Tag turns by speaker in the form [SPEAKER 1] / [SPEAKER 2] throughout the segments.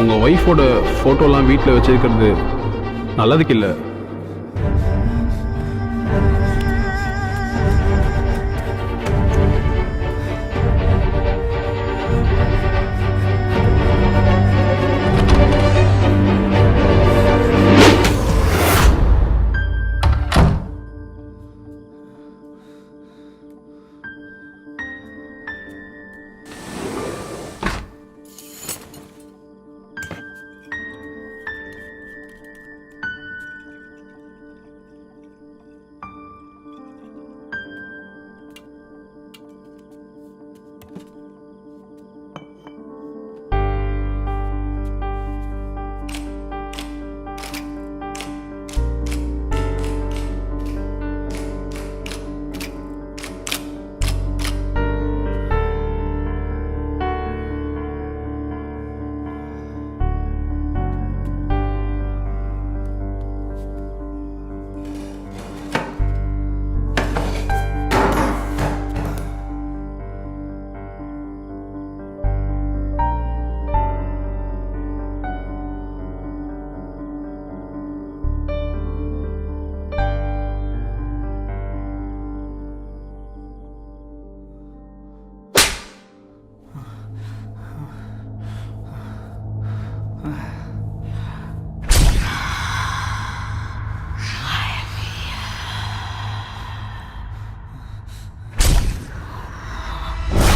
[SPEAKER 1] உங்கள் ஒய்ஃபோட ஃபோட்டோலாம் வீட்டில் வச்சிருக்கிறது நல்லதுக்கு இல்லை.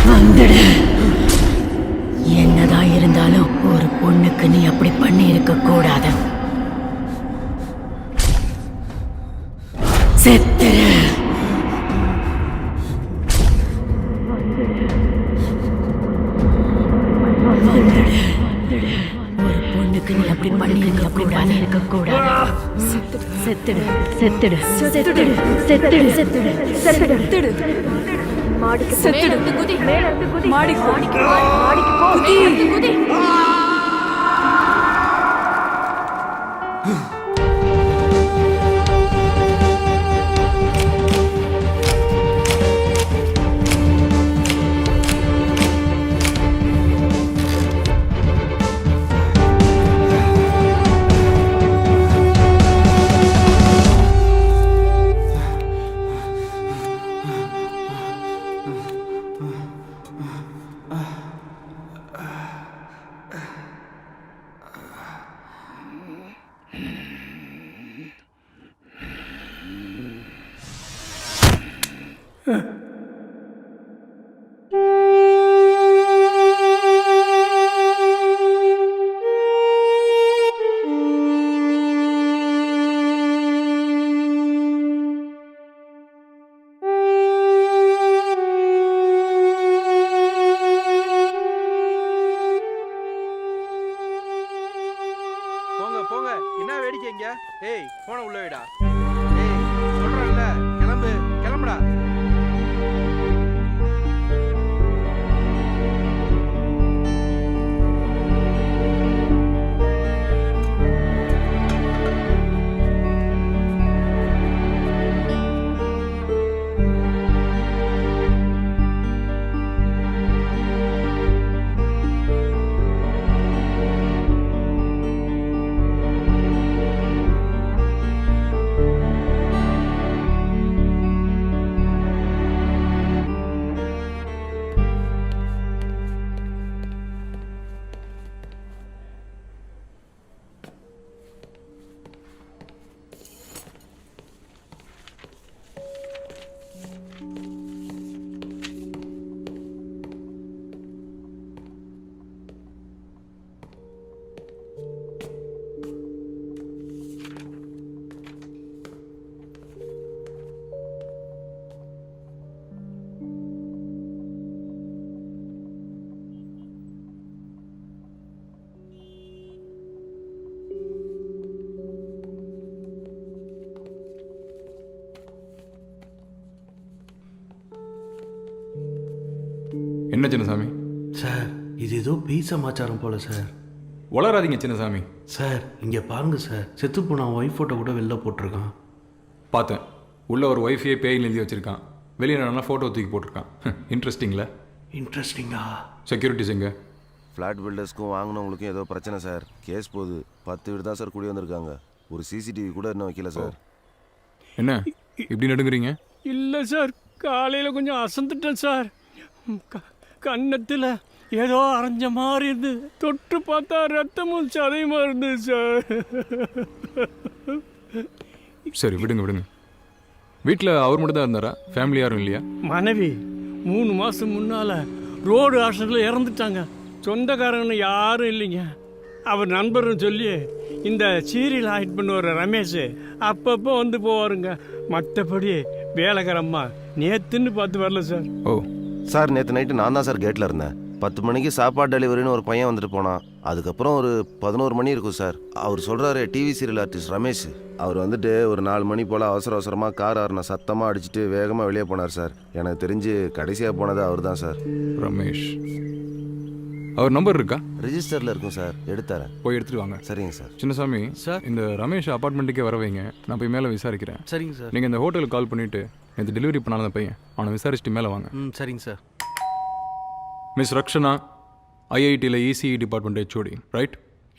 [SPEAKER 2] வந்துடு. என்னதான் இருந்தாலும் ஒரு பொண்ணுக்கு நீ அப்படி பண்ணி இருக்க கூடாது. செத்துரு. ஒரு பொண்ணுக்கு நீ அப்படி பண்ணி இருக்க கூடாது. செத்துடு செத்துடு செத்துடு செத்துடு செத்துடு செத்துடு. மாடிக்கு செத்துடு. குதி மாடிக்கு போ. குதி.
[SPEAKER 3] போங்க, என்ன வேடிக்கைங்க? ஏய், போன உள்ள வைடா. ஏய், சொல்றேன்ல, கிளம்புடா.
[SPEAKER 4] என்ன சின்னசாமி?
[SPEAKER 5] சார் இது ஏதோ பேய் சமாச்சாரம் போல சார்.
[SPEAKER 4] வளராதீங்க சின்னசாமி.
[SPEAKER 5] சார் இங்கே பாருங்க சார், செத்து போன ஒய்ஃப் ஃபோட்டோ கூட வெளில போட்டிருக்கான்.
[SPEAKER 4] பார்த்தேன். உள்ள ஒரு ஒய்ஃபையே பேயில் எழுதி வச்சிருக்கான். வெளியே நல்லா ஃபோட்டோ தூக்கி போட்டிருக்கான். இன்ட்ரெஸ்டிங்கில்.
[SPEAKER 5] இன்ட்ரெஸ்டிங்கா?
[SPEAKER 4] செக்யூரிட்டிஸ் எங்க?
[SPEAKER 6] ஃப்ளாட் பில்டர்ஸ்க்கும் வாங்கினவங்களுக்கும் ஏதோ பிரச்சனை சார். கேஸ் போகுது. 10 வீடு தான் சார் கூடி வந்திருக்காங்க. ஒரு சிசிடிவி கூட இன்னும் வைக்கல சார்.
[SPEAKER 4] என்ன இப்படி நடுங்குறீங்க?
[SPEAKER 7] இல்லை சார், காலையில் கொஞ்சம் அசந்துட்டேன் சார். கன்னத்தில் ஏதோ அரைஞ்ச மாதிரி இருந்து தொட்டு பார்த்தா ரத்தமும் சதையுமா இருந்தது சார்.
[SPEAKER 4] சரி விடுங்க விடுங்க. வீட்டில் அவர் மட்டும் தான் இருந்தாரா? ஃபேமிலி யாரும் இல்லையா?
[SPEAKER 7] மனைவி 3 மாதம் முன்னால் ரோடு ஆக்சிடெண்ட்டில் இறந்துட்டாங்க. சொந்தக்காரங்க யாரும் இல்லைங்க. அவர் நண்பர்னு சொல்லி இந்த சீரியல் ஆக்ட் பண்ணுவார் ரமேஷ், அப்பப்போ வந்து போவாருங்க. மற்றபடி வேலைக்காரம்மா நேற்றுன்னு பார்த்து வரல சார்.
[SPEAKER 4] ஓ
[SPEAKER 6] சார் நேற்று நைட்டு நான் தான் சார் கேட்டில் இருந்தேன். 10 மணிக்கு சாப்பாடு டெலிவரின்னு ஒரு பையன் வந்துட்டு போனான். அதுக்கப்புறம் ஒரு 11 மணி இருக்கும் சார். அவர் சொல்கிறாரு டிவி சீரியல் ஆர்டிஸ்ட் ரமேஷ். அவர் வந்துட்டு ஒரு 4 மணி போல் அவசரமாக கார் ஆறுன சத்தமாக அடிச்சுட்டு வேகமாக வெளியே போனார் சார். எனக்கு தெரிஞ்சு கடைசியாக போனது அவர் தான் சார்.
[SPEAKER 4] ரமேஷ். அவர் நம்பர் இருக்கா?
[SPEAKER 6] ரிஜிஸ்டரில் இருக்கும் சார், எடுத்தாரேன்.
[SPEAKER 4] போய் எடுத்துட்டு வாங்க.
[SPEAKER 6] சரிங்க சார்.
[SPEAKER 4] சின்னசாமி
[SPEAKER 5] சார்.
[SPEAKER 4] இந்த ரமேஷ் அப்பார்ட்மெண்ட்டுக்கே வர வைங்க. நான் போய் மேலே விசாரிக்கிறேன்.
[SPEAKER 5] சரிங்க சார்.
[SPEAKER 4] நீங்கள் இந்த ஹோட்டலுக்கு கால் பண்ணிவிட்டு இந்த டெலிவரி பண்ணாத பையன் அவனை விசாரிச்சுட்டு மேலே வாங்க.
[SPEAKER 5] சரிங்க சார்.
[SPEAKER 4] மிஸ் ரக்ஷனா, ஐஐடியில் ECE department HOD, right?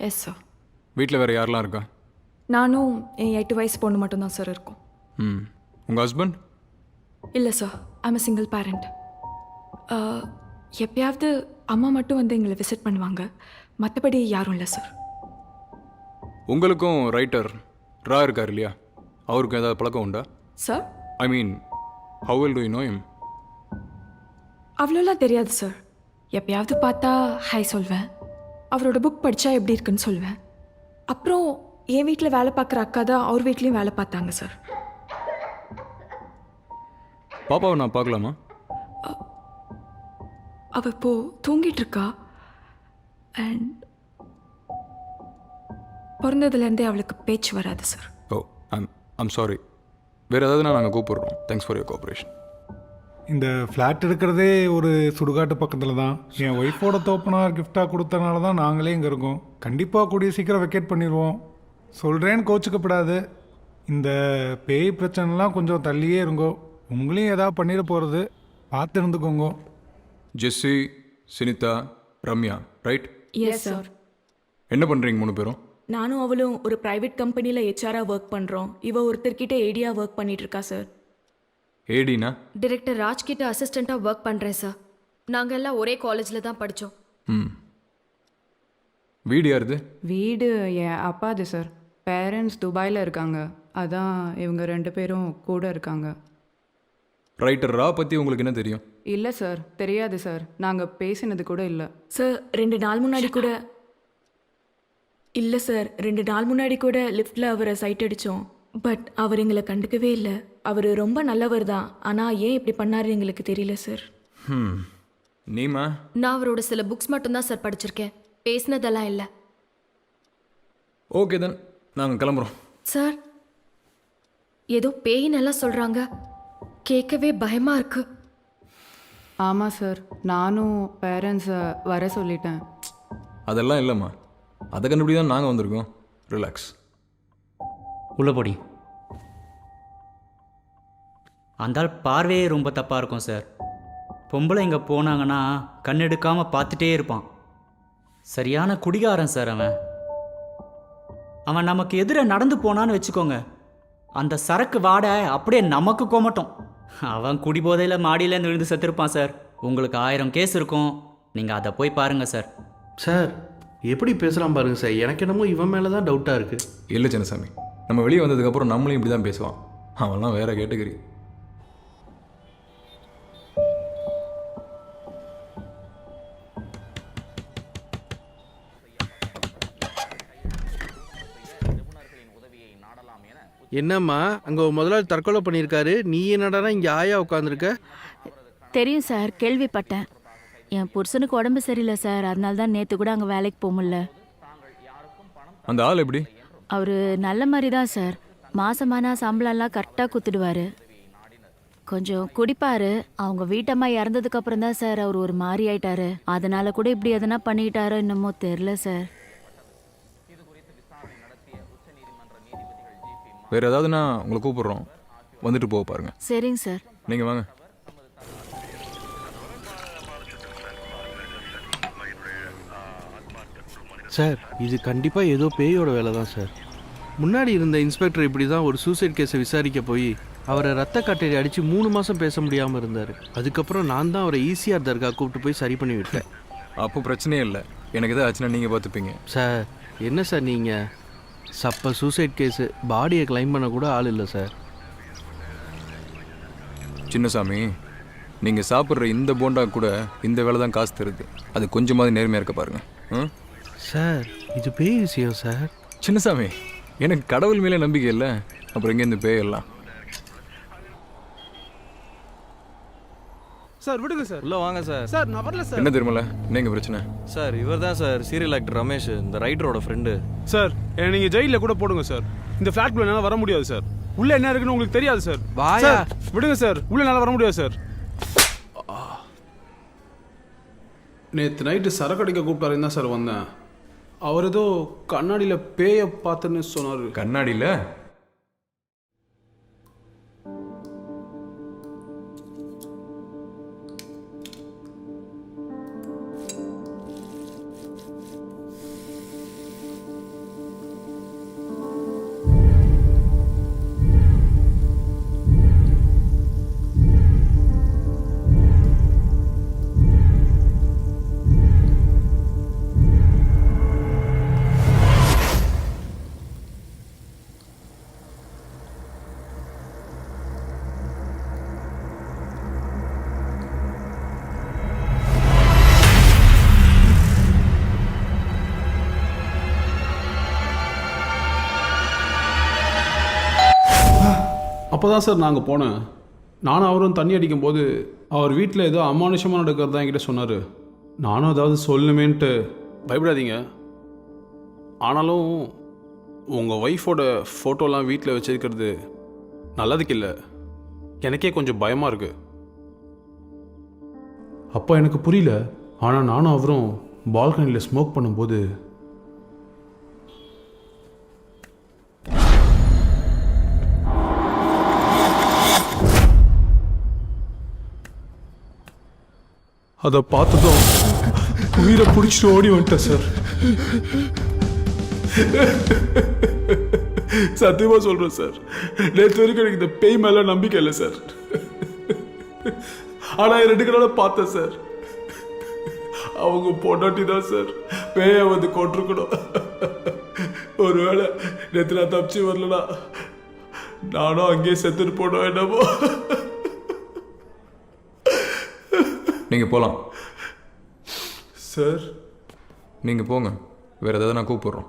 [SPEAKER 8] Yes sir.
[SPEAKER 4] வீட்டில் வேறு யாரெல்லாம் இருக்கா?
[SPEAKER 8] நானும் என் 8 வயசு பொண்ணு மட்டும்தான் சார் இருக்கோம்.
[SPEAKER 4] உங்கள் ஹஸ்பண்ட்?
[SPEAKER 8] இல்லை sir, I'm a single parent. எப்பயாவது அம்மா மட்டும் வந்து எங்களை விசிட் பண்ணுவாங்க, மற்றபடி யாரும் இல்லை சார்.
[SPEAKER 4] உங்களுக்கும் ரைட்டர் ரா இருக்கார் இல்லையா? அவருக்கும் ஏதாவது பழக்கம் உண்டா?
[SPEAKER 8] Sir
[SPEAKER 4] I mean have well to you know him?
[SPEAKER 8] அவ்வளோலாம் தெரியாது சார். எப்பயாவது பார்த்தா ஹாய் சொல்வேன், அவரோட புக் படித்தா எப்படி இருக்குன்னு சொல்வேன். அப்புறம் என் வீட்டில் வேலை பார்க்குற அக்கா தான் அவர் வீட்லேயும் வேலை பார்த்தாங்க சார்.
[SPEAKER 4] பாப்பாவை நான் பார்க்கலாமா?
[SPEAKER 8] அவள் இப்போது தூங்கிட்டு இருக்கா. அண்ட் பிறந்ததுலேருந்தே அவளுக்கு பேச்சு வராது சார்.
[SPEAKER 4] O I'm sorry. வேறு ஏதாவது நாங்கள் கூப்பிடுறோம். Thanks for your cooperation.
[SPEAKER 9] இந்த ஃப்ளாட் இருக்கிறதே ஒரு சுடுகாட்டு பக்கத்தில் தான். என் ஒய்ஃபோட தோப்பனார் கிஃப்டாக கொடுத்தனால தான் நாங்களே இங்கே இருக்கோம். கண்டிப்பாக கூடிய சீக்கிரம் வெக்கேட் பண்ணிடுவோம். சொல்கிறேன்னு கோச்சிக்கப்படாது. இந்த பேய் பிரச்சனைலாம் கொஞ்சம் தள்ளியே இருங்கோ. உங்களையும் ஏதாவது பண்ணிட போகிறது, பார்த்து இருந்துக்கோங்க.
[SPEAKER 4] ஜெஸ்ஸி, சினிதா, ரம்யா, ரைட்?
[SPEAKER 2] Yes sir.
[SPEAKER 4] என்ன பண்ணுறீங்க 3 பேரும்?
[SPEAKER 2] நானும் அவளும் ஒரு பிரைவேட் கம்பெனியில் ஹெச்ஆராக ஒர்க் பண்ணுறோம். இவ ஒருத்தர்கிட்ட ஏடியா ஒர்க் பண்ணிட்டு இருக்கா சார்.
[SPEAKER 4] ஏடினா?
[SPEAKER 10] டிரெக்டர் ராஜ்கிட்ட அசிஸ்டண்ட்டாக ஒர்க் பண்ணுறேன் சார். நாங்கள் எல்லாம் ஒரே காலேஜில் தான் படித்தோம்.
[SPEAKER 4] வீடு யாருது?
[SPEAKER 11] வீடு என் அப்பாது சார். பேரண்ட்ஸ் துபாயில் இருக்காங்க, அதான் இவங்க 2 பேரும் கூட இருக்காங்க.
[SPEAKER 4] ரைட்டர் ரா பற்றி உங்களுக்கு என்ன தெரியும்?
[SPEAKER 11] இல்லை சார், தெரியாது சார். நாங்கள் பேசினது கூட இல்லை
[SPEAKER 2] சார். 2 நாள் முன்னாடி கூட இல்லை சார், 2 நாள் முன்னாடி கூட லிஃப்டில் அவரை சைட் அடித்தோம். பட் அவர் எங்களை கண்டுக்கவே இல்லை. அவர் ரொம்ப நல்லவர் தான், ஆனால் ஏன் இப்படி பண்ணாரு எங்களுக்கு தெரியல சார்.
[SPEAKER 4] நீமா?
[SPEAKER 10] நான் அவரோட சில புக்ஸ் மட்டும்தான் சார் படிச்சிருக்கேன், பேசினதெல்லாம் இல்லை.
[SPEAKER 4] ஓகே தென் நாங்கள் கிளம்புறோம்.
[SPEAKER 10] சார் ஏதோ பேயினெல்லாம் சொல்கிறாங்க, கேட்கவே பயமாக இருக்கு.
[SPEAKER 11] ஆமாம் சார், நானும் பேரண்ட்ஸை வர சொல்லிட்டேன்.
[SPEAKER 4] அதெல்லாம் இல்லைம்மா, அதை கண்டுபிடி தான் நாங்கள் வந்திருக்கோம். ரிலாக்ஸ்.
[SPEAKER 12] உள்ளபடி அந்தால் பார்வையே ரொம்ப தப்பாக இருக்கும் சார். பொம்பளை இங்கே போனாங்கன்னா கண்ணெடுக்காமல் பார்த்துட்டே இருப்பான். சரியான குடிகாரன் சார் அவன். அவன் நமக்கு எதிர நடந்து போனான்னு வச்சுக்கோங்க, அந்த சரக்கு வாடை அப்படியே நமக்கு கோமட்டும். அவன் குடிபோதையில் மாடியிலேருந்து விழுந்து செத்துருப்பான் சார். உங்களுக்கு 1000 கேஸ் இருக்கும், நீங்கள் அதை போய் பாருங்கள் சார்.
[SPEAKER 5] சார் எப்படி பேசுகிறான் பாருங்க சார். எனக்கு என்னமோ இவன் மேலே தான் டவுட்டாக இருக்குது.
[SPEAKER 4] இல்லை சின்னசாமி, நம்ம வெளியே வந்ததுக்கப்புறம் நம்மளையும் இப்படி தான் பேசுவான். அவன்லாம் வேற கேட்டகரி.
[SPEAKER 3] என்னம்மா அங்கே முதலாளி தற்கொலை பண்ணியிருக்காரு, நீ என்னடானா இங்கே ஆயா உட்காந்துருக்க?
[SPEAKER 2] தெரியும் சார், கேள்விப்பட்டேன். என் புருஷனுக்கு உடம்பு சரியில்லை சார், அதனால தான் நேற்று கூட அங்கே வேலைக்கு போக முடியல.
[SPEAKER 4] அந்த ஆள் எப்படி?
[SPEAKER 2] அவர் நல்ல மாதிரி தான் சார். மாசமானா சம்பளம்லாம் கரெக்டாக கொடுத்துடுவார்.
[SPEAKER 10] கொஞ்சம் குடிப்பாரு. அவங்க வீட்டம்மா இறந்ததுக்கு அப்புறம் தான் சார் அவர் ஒரு மாதிரி ஆயிட்டாரு. அதனால கூட இப்படி எதனா பண்ணிட்டாரோ என்னமோ தெரியல சார்.
[SPEAKER 4] வேற ஏதாவதுன்னா உங்களை கூப்பிடுறோம், வந்துட்டு போக பாருங்க.
[SPEAKER 10] சரிங்க சார்.
[SPEAKER 4] நீங்கள் வாங்க.
[SPEAKER 3] சார் இது கண்டிப்பாக ஏதோ பேயோட வேலை தான் சார். முன்னாடி இருந்த இன்ஸ்பெக்டர் இப்படி தான் ஒரு சூசைட் கேஸை விசாரிக்க போய் அவரை ரத்த கட்டளை அடித்து 3 மாதம் பேச முடியாமல் இருந்தார். அதுக்கப்புறம் நான் தான் அவரை ஈசிஆர் தர்கா கூப்பிட்டு போய் சரி பண்ணி விட்டேன்.
[SPEAKER 4] அப்போ பிரச்சனையே இல்லை, எனக்கு எதாவது ஆச்சுன்னா நீங்கள் பார்த்துப்பீங்க.
[SPEAKER 3] சார் என்ன சார் நீங்கள் சப்ப சூசைட் கேஸு, பாடியை கிளைம் பண்ண கூட ஆள் இல்லை சார்.
[SPEAKER 4] சின்னசாமி, நீங்கள் சாப்பிட்ற இந்த போண்டா கூட இந்த வேலை தான் காசு தருது. அது கொஞ்சமாவது நேர்மையாக இருக்க பாருங்க.
[SPEAKER 3] சார் இது பேய் விஷயம் சார்.
[SPEAKER 4] சின்னசாமி, எனக்கு கடவுள் மேலே நம்பிக்கை இல்லை, அப்புறம் எங்கே இந்த பேய் எல்லாம்?
[SPEAKER 5] சார் விடுங்க சார். உள்ள வாங்க சார். சார் நான் வரல சார்.
[SPEAKER 4] என்ன தெரியுமில்ல, என்னங்க பிரச்சனை?
[SPEAKER 5] சார் இவர் தான் சார் சீரியல் ஆக்டர் ரமேஷ், இந்த ரைட்டரோட ஃப்ரெண்டு.
[SPEAKER 1] சார் நீங்கள் ஜெயிலில் கூட போடுங்க சார். இந்த ஃப்ளாட்குள்ள என்னால் வர முடியாது சார். உள்ளே என்ன இருக்குன்னு உங்களுக்கு தெரியாது சார்.
[SPEAKER 3] வாயா.
[SPEAKER 1] சார், விடுங்க சார், உள்ளே என்னால் வர முடியாது சார். நேற்று நைட்டு சரக்கு அடிக்க கூப்பிட்டாருன்னு தான் சார் வந்தேன். அவர் ஏதோ கண்ணாடியில் பேயை பார்த்துன்னு சொன்னார்.
[SPEAKER 4] கண்ணாடியில்?
[SPEAKER 1] அப்போ தான் சார் நாங்கள் போனேன். நானும் அவரும் தண்ணி அடிக்கும்போது அவர் வீட்டில் ஏதோ அமானுஷமாக நடக்கிறதா என்கிட்ட சொன்னார். நானும் ஏதாவது சொல்லணுமேன்ட்டு. பயப்படாதீங்க, ஆனாலும் உங்கள் ஒய்ஃபோட ஃபோட்டோலாம் வீட்டில் வச்சிருக்கிறது நல்லதுக்கு இல்லை. எனக்கே கொஞ்சம் பயமாக இருக்கு. அப்போ எனக்கு புரியல, ஆனால் நானும் அவரும் பால்கனியில் ஸ்மோக் பண்ணும்போது அதை பார்த்ததும் உயிரை பிடிச்சிட்டு ஓடி வந்துட்டேன் சார். சத்தியமாக சொல்கிறேன் சார், நேற்று வரைக்கும் எனக்கு இந்த பேய் மேலே நம்பிக்கை இல்லை சார். ஆனால் 2 கடால பார்த்தேன் சார். அவங்க பொண்டாட்டி தான் சார் பேயை வந்து கொண்டிருக்கணும். ஒருவேளை நேற்று நான் தப்பிச்சு வரலனா நானும் அங்கேயே செத்துட்டு போனோம் என்னமோ.
[SPEAKER 4] நீங்கள் போகலாம்
[SPEAKER 1] சார்.
[SPEAKER 4] நீங்கள் போங்க, வேறு ஏதாவது நான் கூப்பிட்றோம்.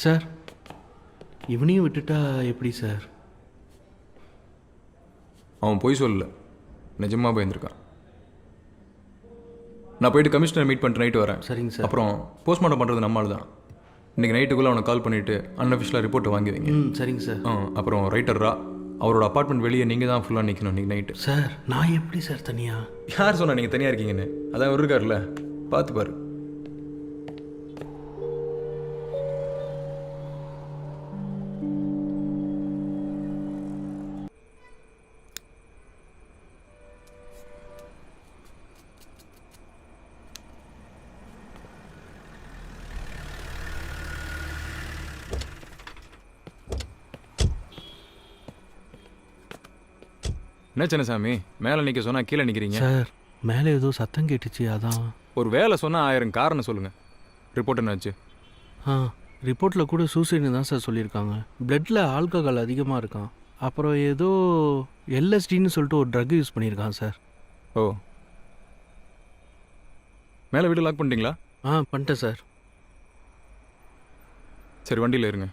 [SPEAKER 3] சார் இவனையும் விட்டுட்டா எப்படி சார்?
[SPEAKER 4] அவன் பொய் சொல்லல, நிஜமாக பயந்துருக்கான். நான் போயிட்டு கமிஷனர் மீட் பண்ணிட்டு நைட்டு வரேன்.
[SPEAKER 3] சரிங்க சார்.
[SPEAKER 4] அப்புறம் போஸ்ட்மார்ட்டம் பண்ணுறது நம்மளால் தான். இன்றைக்கி நைட்டுக்குள்ளே அவனை கால் பண்ணிவிட்டு அன்அஃபிஷியலாக ரிப்போர்ட்டை வாங்கி வைங்க.
[SPEAKER 3] சரிங்க சார்.
[SPEAKER 4] அப்புறம் ரைட்டர்ரா, அவரோட அப்பார்ட்மெண்ட் வெளியே நீங்கள் தான் ஃபுல்லாக நிற்கணும் இன்றைக்கி நைட்டு.
[SPEAKER 3] சார் நான் எப்படி சார் தனியாக?
[SPEAKER 4] யார் சொன்னா நீங்கள் தனியாக இருக்கீங்கன்னு? அதான் அவர் இருக்கார்ல, பார்த்துப்பாரு. என்ன சின்னசாமி, மேலே நிற்க சொன்னால் கீழே நிற்கிறீங்க?
[SPEAKER 3] சார் மேலே ஏதோ சத்தம் கேட்டுச்சு, அதான்.
[SPEAKER 4] ஒரு வேலை சொன்னால் 1000 காரணம் சொல்லுங்கள். ரிப்போர்ட் என்னாச்சு?
[SPEAKER 3] ரிப்போர்ட்டில் கூட சூசைட்னு தான் சார் சொல்லியிருக்காங்க. பிளட்டில் ஆல்கஹால் அதிகமாக இருக்கான். அப்புறம் ஏதோ எல்எஸ்டின்னு சொல்லிட்டு ஒரு ட்ரக் யூஸ் பண்ணியிருக்கான் சார்.
[SPEAKER 4] ஓ, மேலே வீடு லாக் பண்ணிட்டீங்களா?
[SPEAKER 3] பண்ணிட்டேன் சார்.
[SPEAKER 4] சரி, வண்டியில் இருங்க.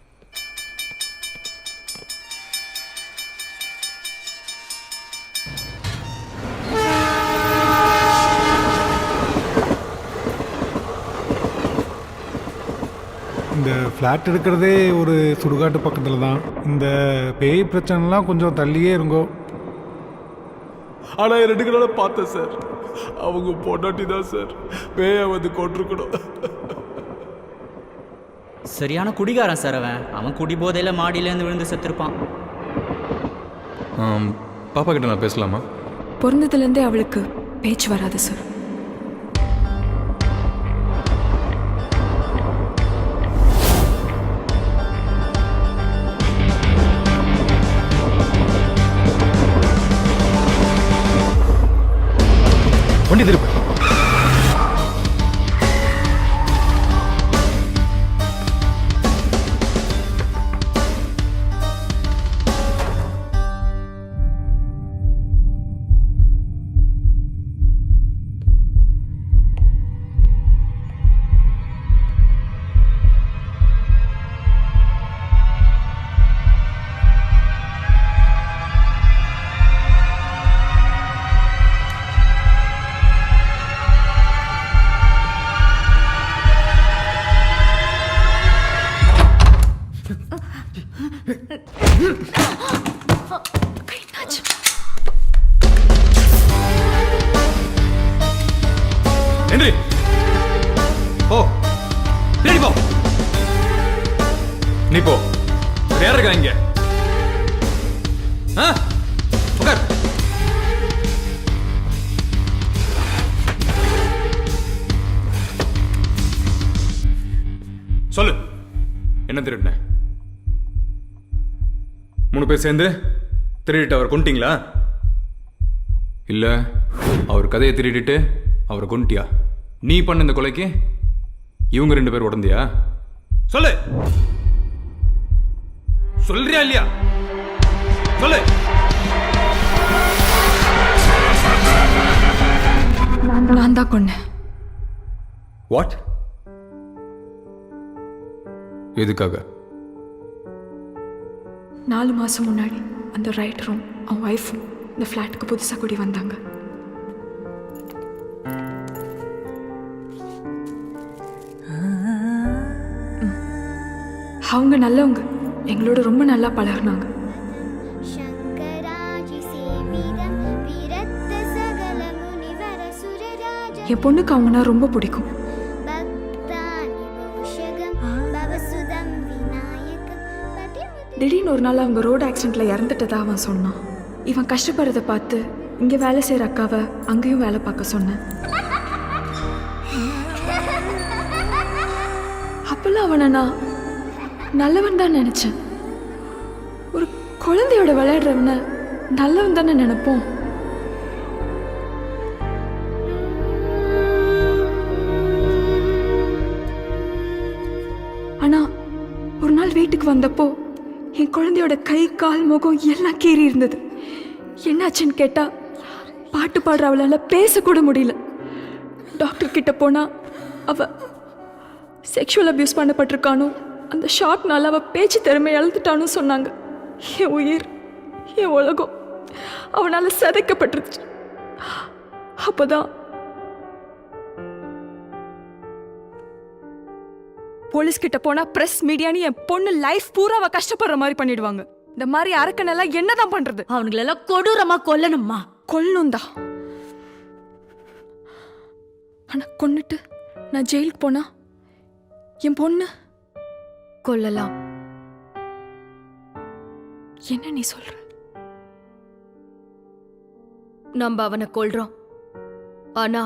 [SPEAKER 9] இந்த ஃப்ளாட் எடுக்கிறதே ஒரு சுடுகாட்டு பக்கத்தில் தான். இந்த பேய் பிரச்சனைலாம் கொஞ்சம் தள்ளியே இருங்கோ.
[SPEAKER 1] ஆனால் 2 நாளாக பார்த்தேன் சார். அவங்க பொண்டாட்டி தான் சார் பேயை வந்து கொண்டிருக்கணும்.
[SPEAKER 12] சரியான குடிகாரன் சார் அவன் குடி போதையில் மாடியிலேருந்து விழுந்து செத்துருப்பான்.
[SPEAKER 4] பாப்பா கிட்ட நான் பேசலாமா?
[SPEAKER 8] பிறந்ததுலேருந்தே அவளுக்கு பேச்சு வராது சார்.
[SPEAKER 4] வண்டி திருப்பு. ஹென்றி போ, பின்னாடி போ. நீ போ. யார் இருக்கா இங்க? உட்கார். சொல்லு, என்ன திருடின? 3 பேர் சேர்ந்து திருடிட்டு அவரை கொண்டுட்டீங்களா? இல்ல அவர் கதையை திருடிட்டு அவரை கொண்டுட்டியா? நீ பண்ண இந்த கொலைக்கு இவங்க 2 பேர் உடந்தியா? சொல்லு, சொல்றியா இல்லையா? சொல்லு.
[SPEAKER 8] நான் தான் கொன்னேன்.
[SPEAKER 4] வாட்? எதுக்காக?
[SPEAKER 8] 4 மாதம் முன்னாடி அந்த ரைட்டரும் அவன் ஒய்ஃபும் இந்த ஃப்ளாட்டுக்கு புதுசாக கூடி வந்தாங்க. அவங்க நல்லவங்க, எங்களோட ரொம்ப நல்லா பழகுனாங்க. என் பொண்ணுக்கு அவங்கன்னா ரொம்ப பிடிக்கும். திடீர்னு ஒரு நாள் அவங்க ரோடு ஆக்சிடெண்ட்டில் இறந்துட்டதா அவன் சொன்னான். இவன் கஷ்டப்படுறதை பார்த்து இங்கே வேலை செய்கிற அக்காவை அங்கேயும் வேலை பார்க்க சொன்னேன். அப்போல்லாம் அவனை நான் நல்லவன் தான் நினச்சேன். ஒரு குழந்தையோட விளையாடுறவனை நல்லவன் தானே நினைப்போம். ஆனால் ஒரு நாள் வீட்டுக்கு வந்தப்போ என் குழந்தையோட கை கால் முகம் எல்லாம் கீறி இருந்தது. என்னாச்சுன்னு கேட்டா பாட்டு பாடுற அவளால் பேசக்கூட முடியல. டாக்டர் கிட்ட போனா அவ செக்ஷுவல் அபியூஸ் பண்ணப்பட்டிருக்கானோ, அந்த ஷாக்னால அவ பேச்சு திறமை இழந்துட்டானு சொன்னாங்க. என் உயிர், என் உலகம் அவனால சிதைக்கப்பட்டுருச்சு. அப்போதான் போலீஸ் கிட்ட போனா பிரஸ் மீடியான்னு என் பொண்ணு லைஃப் பூரா அவ கஷ்டப்படுற மாதிரி பண்ணிடுவாங்க. இந்த மாதிரி அரக்கனெல்லாம் என்னதான் பண்றது?
[SPEAKER 10] அவனுங்களெல்லாம் கொடூரமா கொல்லணுமா?
[SPEAKER 8] கொல்லணும் தான். ஆனா கொன்னுட்டு நான் ஜெயிலுக்கு போனா என் பொண்ணு
[SPEAKER 2] கொல்லலாம்.
[SPEAKER 8] என்ன நீ சொல்ற?
[SPEAKER 2] நம்ம அவனை கொல்றோம், ஆனா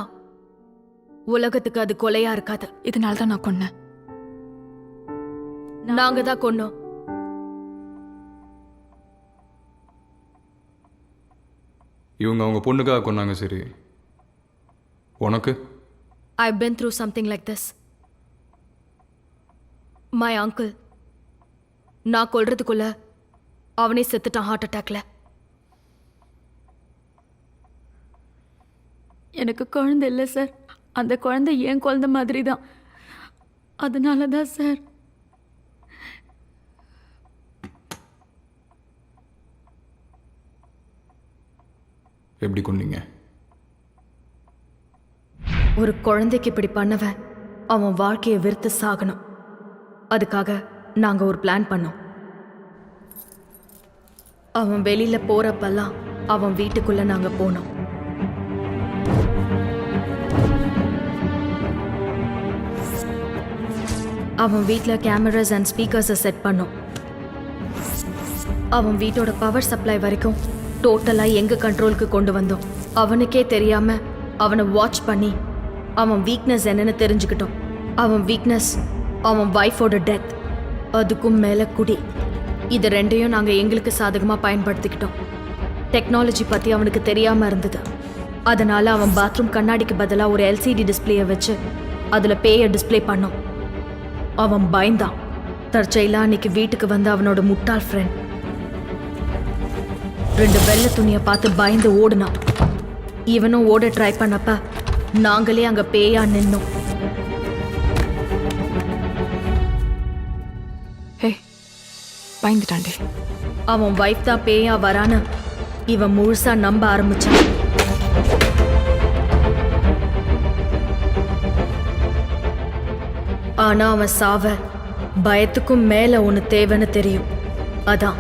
[SPEAKER 2] உலகத்துக்கு அது கொலையா இருக்காது.
[SPEAKER 8] இதனால தான் நான் கொன்னேன்.
[SPEAKER 2] நாங்க தான் கொன்னோம்.
[SPEAKER 4] இவங்க அவங்க பொண்ணுக்காக கொன்னாங்க. சரி, உனக்கு?
[SPEAKER 2] I've been through something like this. My uncle, நான் கொல்றதுக்குள்ள அவனே செத்துட்டான் ஹார்ட் அட்டாக்ல.
[SPEAKER 10] எனக்கு குழந்தை இல்லை சார். அந்த குழந்தை என் குழந்தை மாதிரி தான். அதனால தான் சார்.
[SPEAKER 4] எப்படி கொன்னீங்க?
[SPEAKER 2] ஒரு குழந்தைக்கு இப்படி பண்ணவன் அவன் வாழ்க்கையை வெறுத்து சாகணும். அதுக்காக நாங்கள் ஒரு பிளான் பண்ணோம். அவன் வெளியில் போகிறப்பெல்லாம் அவன் வீட்டுக்குள்ளே நாங்கள் போனோம். அவன் வீட்டில் கேமராஸ் அண்ட் ஸ்பீக்கர்ஸை செட் பண்ணோம். அவன் வீட்டோட பவர் சப்ளை வரைக்கும் டோட்டலாக எங்கள் கண்ட்ரோலுக்கு கொண்டு வந்தோம். அவனுக்கே தெரியாமல் அவனை வாட்ச் பண்ணி அவன் வீக்னஸ் என்னன்னு தெரிஞ்சுக்கிட்டோம். அவன் வீக்னஸ் அவன் ஒய்ஃபோட டெத், அதுக்கும் மேலே குடி. இது ரெண்டையும் நாங்கள் எங்களுக்கு சாதகமாக பயன்படுத்திக்கிட்டோம். டெக்னாலஜி பற்றி அவனுக்கு தெரியாமல் இருந்தது. அதனால் அவன் பாத்ரூம் கண்ணாடிக்கு பதிலாக ஒரு எல்சிடி டிஸ்பிளேயை வச்சு அதில் பேயை டிஸ்பிளே பண்ணோம். அவன் பயந்தான். தற்செயலாக அன்னைக்கு வீட்டுக்கு வந்து அவனோட முட்டாள் ஃப்ரெண்ட் 2 வெள்ளை துணியை பார்த்து பயந்து ஓடுனான். இவனும் ஓட ட்ரை பண்ணப்ப நாங்களே அங்கே பேயா நின்னோம்.
[SPEAKER 8] ஹே, பயந்துட்டாண்டே.
[SPEAKER 2] அவன் வைஃப் தான் பேயா வரான்னு இவன் முழுசா நம்ப ஆரம்பிச்சான். ஆனா அவன் சாவ பயத்துக்கும் மேல ஒன்று தேவைன்னு தெரியும். அதான்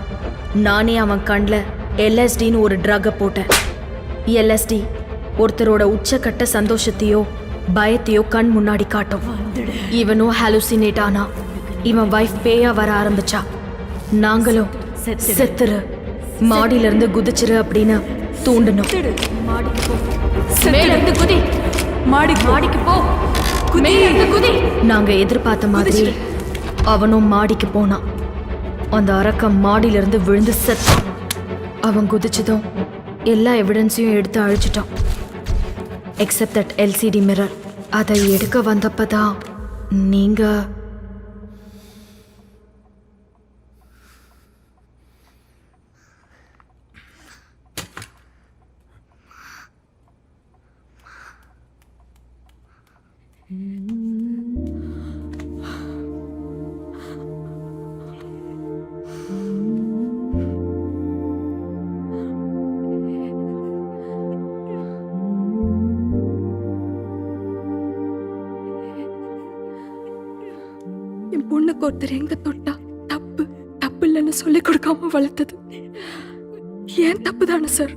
[SPEAKER 2] நானே அவன் கண்ணில் LSDன்னு ஒரு ட்ரக்கை போட்டேன். LSD ஒருத்தரோட உச்சக்கட்ட சந்தோஷத்தையோ பயத்தையோ கண் முன்னாடி காட்டும். இவனும் ஹாலுசினேட் ஆனா. இவன் வைஃப் பேயா வர ஆரம்பிச்சா. நாங்களும் செத்துரு, மாடியில இருந்து குதிச்சிரு அப்படின்னு தூண்டணும். மாடிக்கு போ, மேல இருந்து குதி, மாடிக்கு போ, மேல இருந்து குதி. நாங்க எதிர்பார்த்த மாதிரி அவனும் மாடிக்கு போனான். அந்த அரக்கம் மாடியில இருந்து விழுந்து செத்தான். அவன் குதிச்சதும் எல்லா எவிடன்ஸையும் எடுத்து அழிச்சிட்டான், எக்ஸப்ட் தட் LCD மிரர். அதை எடுக்க வந்தப்பதான் நீங்க
[SPEAKER 8] என் பொண்ணுக்கு ஒருத்தர் எங்க தொட்டா தப்பு தப்பு இல்லைன்னு சொல்லிக் கொடுக்காம வளர்த்தது ஏன் தப்பு தானே சார்?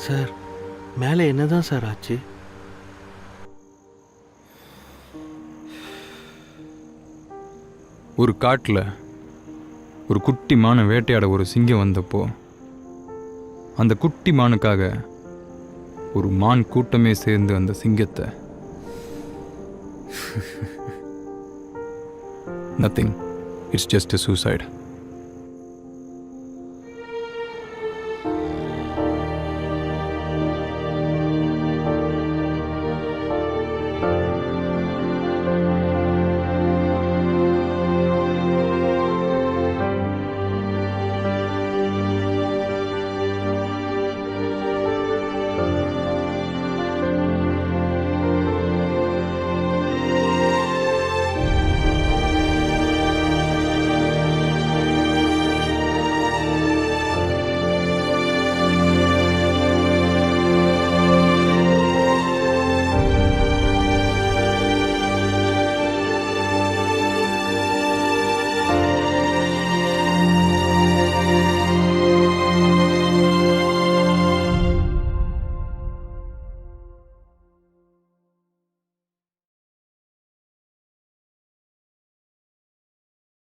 [SPEAKER 3] சார், மேலே என்னதான் சார் ஆச்சு?
[SPEAKER 4] ஒரு காட்டில் ஒரு குட்டி மானை வேட்டையாட ஒரு சிங்கம் வந்தப்போ அந்த குட்டி மானுக்காக ஒரு மான் கூட்டமே சேர்ந்து அந்த சிங்கத்தை nothing, it's just a suicide.